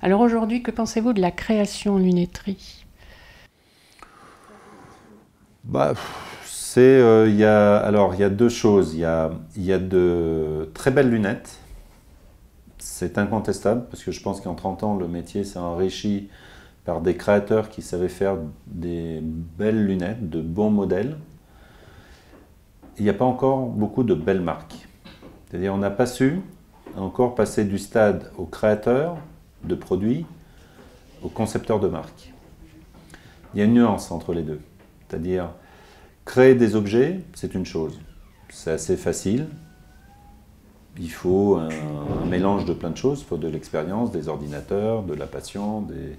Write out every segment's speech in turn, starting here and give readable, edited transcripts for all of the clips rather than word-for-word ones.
Alors aujourd'hui, que pensez-vous de la création en lunetterie? Bah, il y a deux choses. Il y a de très belles lunettes. C'est incontestable parce que je pense qu'en 30 ans, le métier s'est enrichi par des créateurs qui savaient faire des belles lunettes, de bons modèles. Il n'y a pas encore beaucoup de belles marques. C'est-à-dire on n'a pas su encore passer du stade au créateur de produits au concepteur de marque. Il y a une nuance entre les deux. C'est-à-dire créer des objets, c'est une chose. C'est assez facile. Il faut un mélange de plein de choses. Il faut de l'expérience, des ordinateurs, de la passion, il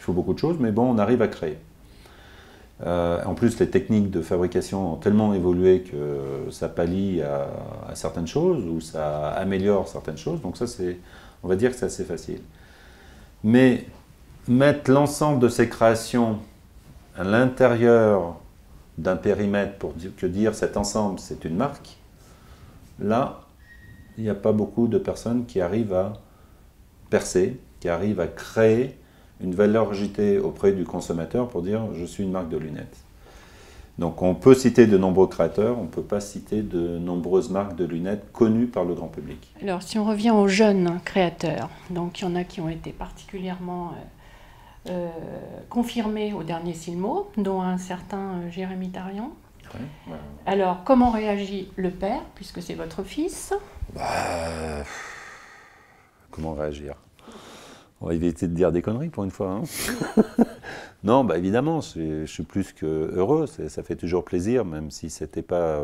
faut beaucoup de choses, mais bon, on arrive à créer. En plus, les techniques de fabrication ont tellement évolué que ça pallie à certaines choses ou ça améliore certaines choses. Donc ça, on va dire que c'est assez facile. Mais mettre l'ensemble de ces créations à l'intérieur d'un périmètre pour dire cet ensemble c'est une marque, là, il n'y a pas beaucoup de personnes qui arrivent à percer, qui arrivent à créer une valeur ajoutée auprès du consommateur pour dire je suis une marque de lunettes. Donc on peut citer de nombreux créateurs, on ne peut pas citer de nombreuses marques de lunettes connues par le grand public. Alors si on revient aux jeunes créateurs, donc il y en a qui ont été particulièrement confirmés au dernier Silmo, dont un certain Jérémy Tarian. Ouais, ouais. Alors comment réagit le père, puisque c'est votre fils? Bah, comment réagir? On va éviter de dire des conneries pour une fois. Hein. Non, bah évidemment, je suis plus que heureux. Ça fait toujours plaisir, même si c'était pas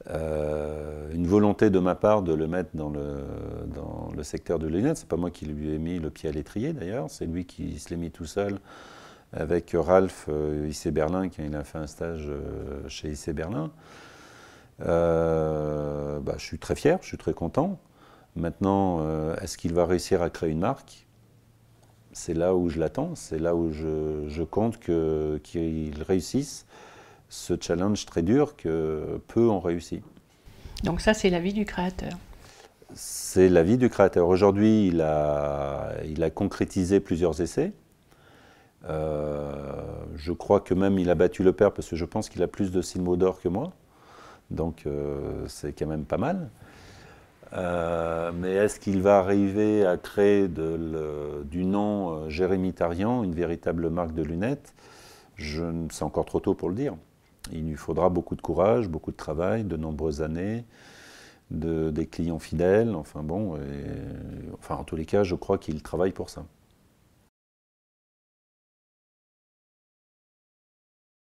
une volonté de ma part de le mettre dans le secteur de lunettes. C'est pas moi qui lui ai mis le pied à l'étrier d'ailleurs. C'est lui qui se l'est mis tout seul avec Ralph IC Berlin, qui il a fait un stage chez IC Berlin. Bah, je suis très fier, je suis très content. Maintenant, est-ce qu'il va réussir à créer une marque? C'est là où je l'attends, c'est là où je compte qu'il réussisse ce challenge très dur que peu ont réussi. Donc ça, c'est l'avis du créateur. C'est l'avis du créateur. Aujourd'hui, il a concrétisé plusieurs essais. Je crois que même il a battu le père parce que je pense qu'il a plus de Silmo d'or que moi. Donc c'est quand même pas mal. Mais est-ce qu'il va arriver à créer du nom Jérémy Tarian une véritable marque de lunettes? C'est encore trop tôt pour le dire. Il lui faudra beaucoup de courage, beaucoup de travail, de nombreuses années, des clients fidèles. Enfin bon, enfin en tous les cas, je crois qu'il travaille pour ça.